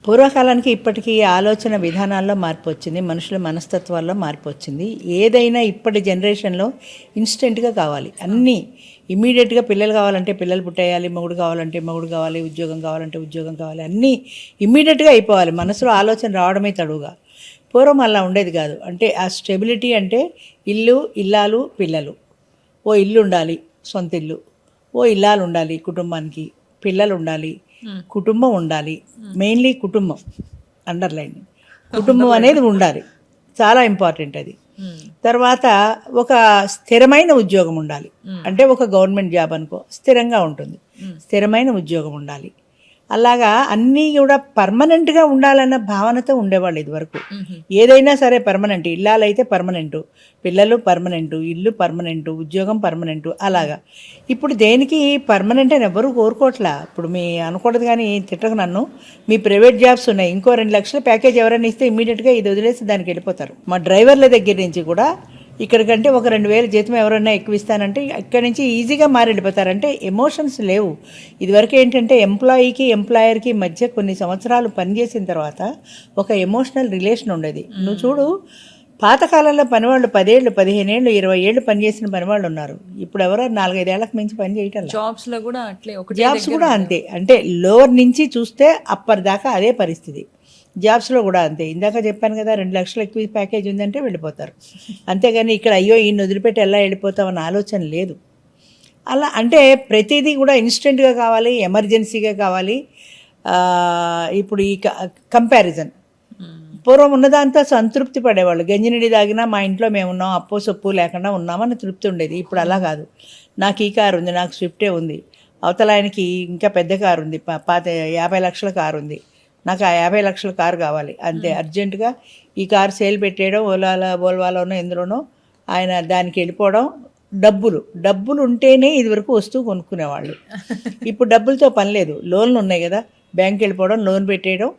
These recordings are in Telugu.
పూర్వకాలానికి ఇప్పటికీ ఆలోచన విధానాల్లో మార్పు వచ్చింది, మనుషుల మనస్తత్వాల్లో మార్పు వచ్చింది. ఏదైనా ఇప్పటి జనరేషన్లో ఇన్స్టెంట్గా కావాలి, అన్నీ ఇమీడియట్గా. పిల్లలు కావాలంటే పిల్లలు పుట్టేయాలి, మొగుడు కావాలంటే మొగుడు కావాలి, ఉద్యోగం కావాలంటే ఉద్యోగం కావాలి, అన్నీ ఇమీడియట్గా అయిపోవాలి. మనసులో ఆలోచన రావడమే తడుగా. పూర్వం అలా ఉండేది కాదు. అంటే ఆ స్టెబిలిటీ అంటే ఇల్లు, ఇల్లాలు, పిల్లలు. ఓ ఇల్లు ఉండాలి, సొంత ఇల్లు. ఓ ఇల్లాలు ఉండాలి కుటుంబానికి, పిల్లలు ఉండాలి, కుటుంబం ఉండాలి. మెయిన్లీ కుటుంబం, అండర్లైన్ కుటుంబం అనేది ఉండాలి, చాలా ఇంపార్టెంట్ అది. తర్వాత ఒక స్థిరమైన ఉద్యోగం ఉండాలి. అంటే ఒక గవర్నమెంట్ జాబ్ అనుకో, స్థిరంగా ఉంటుంది, స్థిరమైన ఉద్యోగం ఉండాలి. అలాగా అన్నీ కూడా పర్మనెంట్గా ఉండాలన్న భావనతో ఉండేవాళ్ళు ఇదివరకు. ఏదైనా సరే పర్మనెంట్, ఇల్లాలైతే పర్మనెంటు, పిల్లలు పర్మనెంటు, ఇల్లు పర్మనెంటు, ఉద్యోగం పర్మనెంటు. అలాగా ఇప్పుడు దేనికి పర్మనెంట్ అని ఎవరు కోరుకోవట్లా. ఇప్పుడు మీ అనకూడదు కానీ తిట్టకు నన్ను, మీ ప్రైవేట్ జాబ్స్ ఉన్నాయి, ఇంకో 2 లక్షల ప్యాకేజ్ ఎవరైనా ఇస్తే ఇమీడియట్గా ఇది వదిలేసి దానికి వెళ్ళిపోతారు. మా డ్రైవర్ల దగ్గర నుంచి కూడా ఇక్కడికంటే ఒక 2,000 జీతం ఎవరైనా ఎక్కువ ఇస్తానంటే ఇక్కడి నుంచి ఈజీగా మారి వెళ్ళిపోతారంటే ఎమోషన్స్ లేవు. ఇదివరకు ఏంటంటే ఎంప్లాయీకి ఎంప్లాయర్కి మధ్య కొన్ని సంవత్సరాలు పనిచేసిన తర్వాత ఒక ఎమోషనల్ రిలేషన్ ఉండేది. నువ్వు చూడు, పాతకాలంలో పనివాళ్ళు 10 ఏళ్ళు, 15 ఏళ్ళు, 20 ఏళ్ళు పనిచేసిన పనివాళ్ళు ఉన్నారు. ఇప్పుడు ఎవరో 4-5 ఏళ్లకు మించి పని చేయటం. జాబ్స్లో కూడా అట్లే, జాబ్స్ కూడా అంతే. అంటే లోవర్ నుంచి చూస్తే అప్పర్ దాకా అదే పరిస్థితి. జాబ్స్లో కూడా అంతే. ఇందాక చెప్పాను కదా, 2 లక్షలు ఎక్కువ ప్యాకేజ్ ఉందంటే వెళ్ళిపోతారు. అంతేగాని ఇక్కడ అయ్యో ఈయన వదిలిపెట్టి ఎలా వెళ్ళిపోతామన్న ఆలోచన లేదు. అలా అంటే ప్రతిదీ కూడా ఇన్స్టెంట్గా కావాలి, ఎమర్జెన్సీగా కావాలి. ఇప్పుడు ఈ కంపారిజన్, పూర్వం ఉన్నదాంతో సంతృప్తి పడేవాళ్ళు. గంజినీడి తాగినా మా ఇంట్లో మేము ఉన్నాం, అప్పు సొప్పు లేకుండా ఉన్నామని తృప్తి ఉండేది. ఇప్పుడు అలా కాదు. నాకు ఈ కారు ఉంది, నాకు స్విఫ్టే ఉంది, అవతల ఆయనకి ఇంకా పెద్ద కారు ఉంది, 50 లక్షల కారు ఉంది, నాకు ఆ 50 లక్షల కారు కావాలి అంతే. అర్జెంటుగా ఈ కారు సేల్ పెట్టేయడం, ఓల్వాలోనో ఎందులోనో ఆయన దానికి వెళ్ళిపోవడం. డబ్బులు ఉంటేనే ఇదివరకు వస్తువు కొనుక్కునేవాళ్ళు. ఇప్పుడు డబ్బులతో పని లేదు, లోన్లు ఉన్నాయి కదా, బ్యాంక్కి వెళ్ళిపోవడం, లోన్ పెట్టేయడం,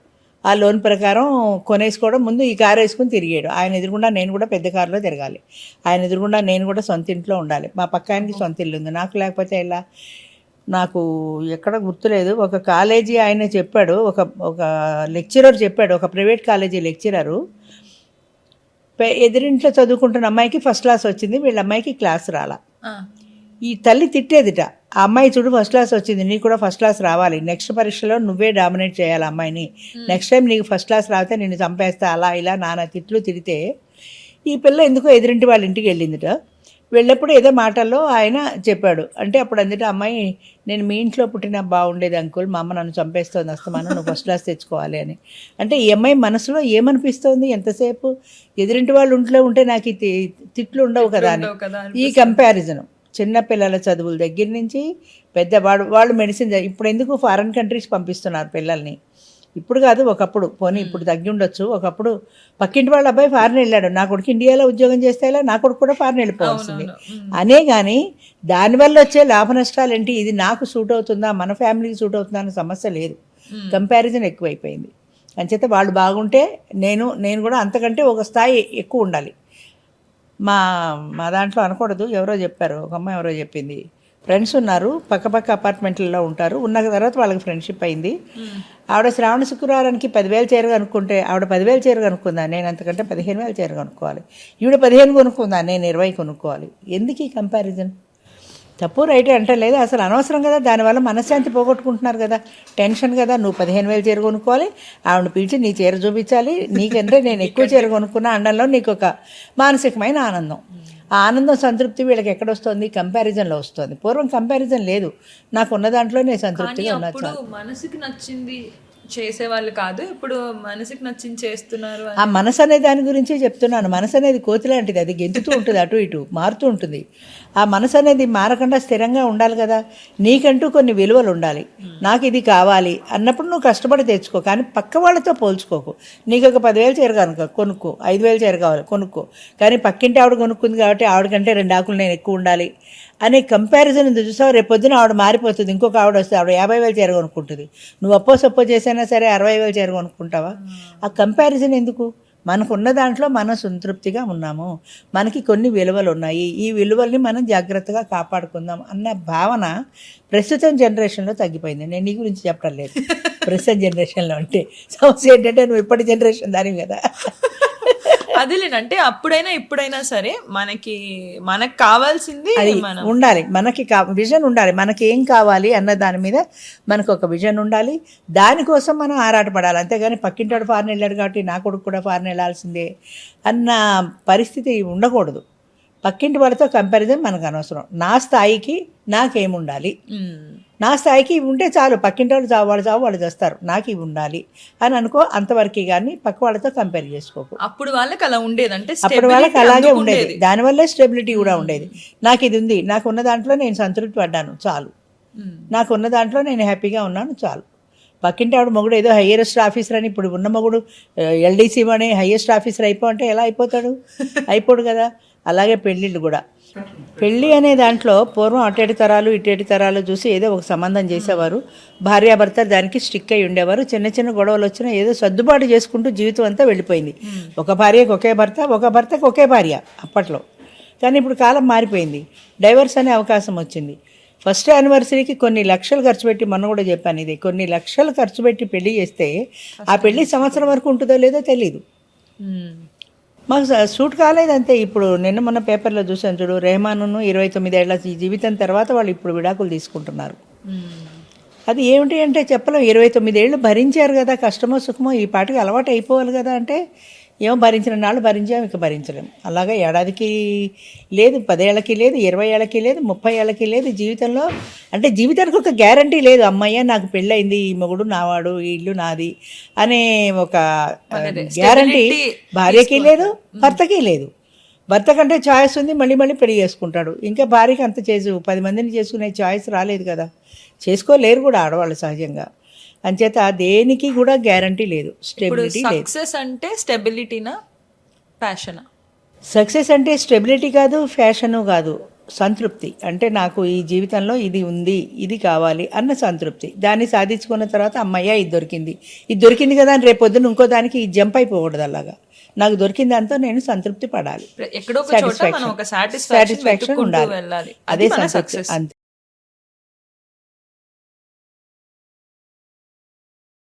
ఆ లోన్ ప్రకారం కొనేసుకోవడం, ముందు ఈ కారు వేసుకుని తిరిగేయడం. ఆయన ఎదురుగుండా నేను కూడా పెద్ద కారులో తిరగాలి, ఆయన ఎదురుగుండా నేను కూడా సొంత ఇంట్లో ఉండాలి. మా పక్క ఆయనకి సొంత ఇల్లు ఉంది, నాకు లేకపోతే ఎలా? నాకు ఎక్కడ గుర్తులేదు. ఒక కాలేజీ ఆయన చెప్పాడు, ఒక లెక్చరర్ చెప్పాడు, ఒక ప్రైవేట్ కాలేజీ లెక్చరరు, ఎదురింట్లో చదువుకుంటున్న అమ్మాయికి ఫస్ట్ క్లాస్ వచ్చింది, వీళ్ళ అమ్మాయికి క్లాస్ రాలా. ఈ తల్లి తిట్టేదిట, ఆ అమ్మాయి చూడు ఫస్ట్ క్లాస్ వచ్చింది, నీకు కూడా ఫస్ట్ క్లాస్ రావాలి, నెక్స్ట్ పరీక్షలో నువ్వే డామినేట్ చేయాలి అమ్మాయిని, నెక్స్ట్ టైం నీకు ఫస్ట్ క్లాస్ రాస్తే నిన్ను చంపేస్తా, అలా ఇలా నానా తిట్లు తిరిగితే ఈ పిల్ల ఎందుకో ఎదురింటి వాళ్ళ ఇంటికి వెళ్ళిందిట. వెళ్ళప్పుడు ఏదో మాటల్లో ఆయన చెప్పాడు. అంటే అప్పుడు అందుకే అమ్మాయి, నేను మీ ఇంట్లో పుట్టినా బాగుండేది అంకుల్, మా అమ్మ నన్ను చంపేస్తోంది అస్తమానం, నువ్వు ఫస్ట్ క్లాస్ తెచ్చుకోవాలి అని. అంటే ఈ అమ్మాయి మనసులో ఏమనిపిస్తోంది, ఎంతసేపు ఎదురింటి వాళ్ళు ఇంట్లో ఉంటే నాకు ఈ తిట్లు ఉండవు కదా అని. ఈ కంపారిజను చిన్నపిల్లల చదువుల దగ్గర నుంచి వాళ్ళు మెడిసిన్, ఇప్పుడు ఎందుకు ఫారెన్ కంట్రీస్ పంపిస్తున్నారు పిల్లల్ని, ఇప్పుడు కాదు ఒకప్పుడు, పోనీ ఇప్పుడు తగ్గి ఉండొచ్చు. ఒకప్పుడు పక్కింటి వాళ్ళ అబ్బాయి ఫారెన్ వెళ్ళాడు, నా కొడుకు ఇండియాలో ఉద్యోగం చేస్తే ఇలా, నా కొడుకు కూడా ఫారెన్ వెళ్ళిపోవాల్సింది అనే. కానీ దానివల్ల వచ్చే లాభ నష్టాలు ఏంటి, ఇది నాకు సూట్ అవుతుందా, మన ఫ్యామిలీకి సూట్ అవుతుందా అనే సమస్య లేదు. కంపారిజన్ ఎక్కువైపోయింది. అంచేత వాళ్ళు బాగుంటే నేను కూడా అంతకంటే ఒక స్థాయి ఎక్కువ ఉండాలి. మా దాంట్లో అనకూడదు, ఎవరో చెప్పారు, ఒక అమ్మాయి ఎవరో చెప్పింది, ఫ్రెండ్స్ ఉన్నారు, పక్క అపార్ట్మెంట్లలో ఉంటారు, ఉన్న తర్వాత వాళ్ళకి ఫ్రెండ్షిప్ అయింది. ఆవిడ శ్రావణ శుక్రవారానికి 10,000 చీర కనుక్కుంటే ఆవిడ 10,000 చీర కనుక్కుందా, నేను అంతకంటే 15,000 చీర కొనుక్కోవాలి. ఈవిడ 15 కొనుక్కుందా, నేను 20 కొనుక్కోవాలి. ఎందుకు ఈ కంపారిజన్? తప్పు రైట్ అంటే లేదు, అసలు అనవసరం కదా. దానివల్ల మనశ్శాంతి పోగొట్టుకుంటున్నారు కదా, టెన్షన్ కదా. నువ్వు 15,000 చీర కొనుక్కోవాలి, ఆవిడ పిలిచి నీ చీర చూపించాలి, నీకంటే నేను ఎక్కువ చీర కొనుక్కున్న అండంలో నీకు ఒక మానసికమైన ఆనందం. ఆ ఆనందం, సంతృప్తి వీళ్ళకి ఎక్కడొస్తుంది, కంపారిజన్లో వస్తుంది. పూర్వం కంపారిజన్ లేదు, నాకు ఉన్న దాంట్లోనే సంతృప్తిగా ఉన్నా. మనసుకి నచ్చింది చేసేవాళ్ళు కాదు, ఇప్పుడు మనసుకి నచ్చింది చేస్తున్నారు. ఆ మనసు అనే దాని గురించి చెప్తున్నాను. మనసు అనేది కోతి లాంటిది, అది గెంతుతూ ఉంటుంది, అటు ఇటు మారుతూ ఉంటుంది. ఆ మనసు అనేది మారకుండా స్థిరంగా ఉండాలి కదా. నీకంటూ కొన్ని విలువలు ఉండాలి. నాకు ఇది కావాలి అన్నప్పుడు నువ్వు కష్టపడి తెచ్చుకో, కానీ పక్క వాళ్ళతో పోల్చుకోకు. నీకు ఒక 10,000 చీర కనుక కొనుక్కో, 5,000 చీర కావాలి కొనుక్కో, కానీ పక్కింటి ఆవిడ కొనుక్కుంది కాబట్టి ఆవిడకంటే 2 ఆకులు నేను ఎక్కువ ఉండాలి అనే కంపారిజన్ ఉంది చూసావు. రేపు పొద్దున ఆవిడ మారిపోతుంది, ఇంకొక ఆవిడ వస్తే ఆవిడ 50,000 చీర కొనుక్కుంటుంది, నువ్వు అప్పో సప్పో చేసైనా సరే 60,000 చీర కొనుక్కుంటావా? ఆ కంపారిజన్ ఎందుకు? మనకున్న దాంట్లో మనం సంతృప్తిగా ఉన్నాము, మనకి కొన్ని విలువలు ఉన్నాయి, ఈ విలువల్ని మనం జాగ్రత్తగా కాపాడుకుందాం అన్న భావన ప్రస్తుతం జనరేషన్లో తగ్గిపోయింది. నేను నీ గురించి చెప్పడం లేదు, ప్రస్తుతం జనరేషన్లో అంటే సమస్య ఏంటంటే నువ్వు ఇప్పటి జనరేషన్ దానివి కదా. అదేలేనంటే అప్పుడైనా ఇప్పుడైనా సరే మనకు కావాల్సింది అది మనం ఉండాలి, మనకి విజన్ ఉండాలి, మనకి ఏం కావాలి అన్న దాని మీద మనకు ఒక విజన్ ఉండాలి, దానికోసం మనం ఆరాటపడాలి. అంతేగాని పక్కింటాడు ఫారెన్ వెళ్ళాడు కాబట్టి నా కొడుకు కూడా ఫారెన్ వెళ్ళాల్సిందే అన్న పరిస్థితి ఉండకూడదు. పక్కింటి వాళ్ళతో కంపారిజన్ మనకు అనవసరం. నా స్థాయికి నాకేముండాలి, నా స్థాయికి ఇవి ఉంటే చాలు, పక్కింటి వాళ్ళు వాళ్ళు చేస్తారు, నాకు ఇవి ఉండాలి అని అనుకో, అంతవరకు కానీ పక్క వాళ్ళతో కంపేర్ చేసుకోకు. అప్పుడు వాళ్ళకి అలా ఉండేది, అంటే అప్పుడు వాళ్ళకి అలాగే ఉండేది, దానివల్లే స్టెబిలిటీ కూడా ఉండేది. నాకు ఇది ఉంది, నాకున్న దాంట్లో నేను సంతృప్తి పడ్డాను చాలు, నాకున్న దాంట్లో నేను హ్యాపీగా ఉన్నాను చాలు. పక్కింటి ఆవిడ మొగుడు ఏదో హయ్యెస్ట్ ఆఫీసర్ అని, ఇప్పుడు ఉన్న మొగుడు ఎల్డీసీ అని హయ్యెస్ట్ ఆఫీసర్ అంటే ఎలా అయిపోతాడు? అయిపోడు కదా. అలాగే పెళ్ళిళ్ళు కూడా, పెళ్ళి అనే దాంట్లో పూర్వం అటేటి తరాలు ఇటేటి తరాలు చూసి ఏదో ఒక సంబంధం చేసేవారు, భార్యాభర్త దానికి స్టిక్ అయి ఉండేవారు. చిన్న చిన్న గొడవలు వచ్చినా ఏదో సర్దుబాటు చేసుకుంటూ జీవితం అంతా వెళ్ళిపోయింది. ఒక భార్యకు ఒకే భర్త, ఒక భర్తకు ఒకే భార్య అప్పట్లో. కానీ ఇప్పుడు కాలం మారిపోయింది, డైవర్స్ అనే అవకాశం వచ్చింది. ఫస్ట్ యానివర్సరీకి కొన్ని లక్షలు ఖర్చు పెట్టి, మొన్న కూడా చెప్పాను ఇది, కొన్ని లక్షలు ఖర్చు పెట్టి పెళ్లి చేస్తే ఆ పెళ్లి సంవత్సరం వరకు ఉంటుందో లేదో తెలీదు. మాకు సూట్ కాలేదంతే. ఇప్పుడు నిన్న మొన్న పేపర్లో చూసాను చూడు, రెహమాన్ను 29 ఏళ్ల జీవితం తర్వాత వాళ్ళు ఇప్పుడు విడాకులు తీసుకుంటున్నారు. అది ఏమిటి అంటే చెప్పలేం. 29 ఏళ్ళు భరించారు కదా, కష్టమో సుఖమో, ఈ పాటికి అలవాటు అయిపోవాలి కదా. అంటే ఏమో భరించిన నాళ్ళు భరించాం, ఇక భరించలేం. అలాగా ఏడాదికి లేదు, 10 ఏళ్ళకి లేదు, 20 ఏళ్ళకి లేదు, 30 ఏళ్ళకి లేదు జీవితంలో. అంటే జీవితానికి ఒక గ్యారంటీ లేదు. అమ్మయ్య నాకు పెళ్ళయింది, ఈ మొగుడు నావాడు, ఈ ఇల్లు నాది అనే ఒక గ్యారంటీ భార్యకి లేదు, భర్తకి లేదు. భర్త కంటే ఛాయిస్ ఉంది, మళ్ళీ మళ్ళీ పెళ్లి చేసుకుంటాడు. ఇంకా భార్యకి అంత 10 మందిని చేసుకునే ఛాయిస్ రాలేదు కదా, చేసుకోలేరు కూడా ఆడవాళ్ళు సహజంగా. అంచేత దేనికి కూడా గ్యారంటీ లేదు, స్టెబిలిటీ లేదు. సక్సెస్ అంటే స్టెబిలిటీనా, ప్యాషనా? సక్సెస్ అంటే స్టెబిలిటీ కాదు, ఫ్యాషను కాదు, సంతృప్తి. అంటే నాకు ఈ జీవితంలో ఇది ఉంది, ఇది కావాలి అన్న సంతృప్తి. దాన్ని సాధించుకున్న తర్వాత అమ్మయ్య ఇది దొరికింది కదా అని రేపు పొద్దున్న ఇంకో దానికి జంప్ అయిపోకూడదు. అలాగా నాకు దొరికిన దాంతో నేను సంతృప్తి పడాలి, ఎక్కడో ఒక చోట మనం ఒక సాటిస్ఫాక్షన్ ఉండాలి, వెళ్ళాలి, అదే సక్సెస్. అంతే.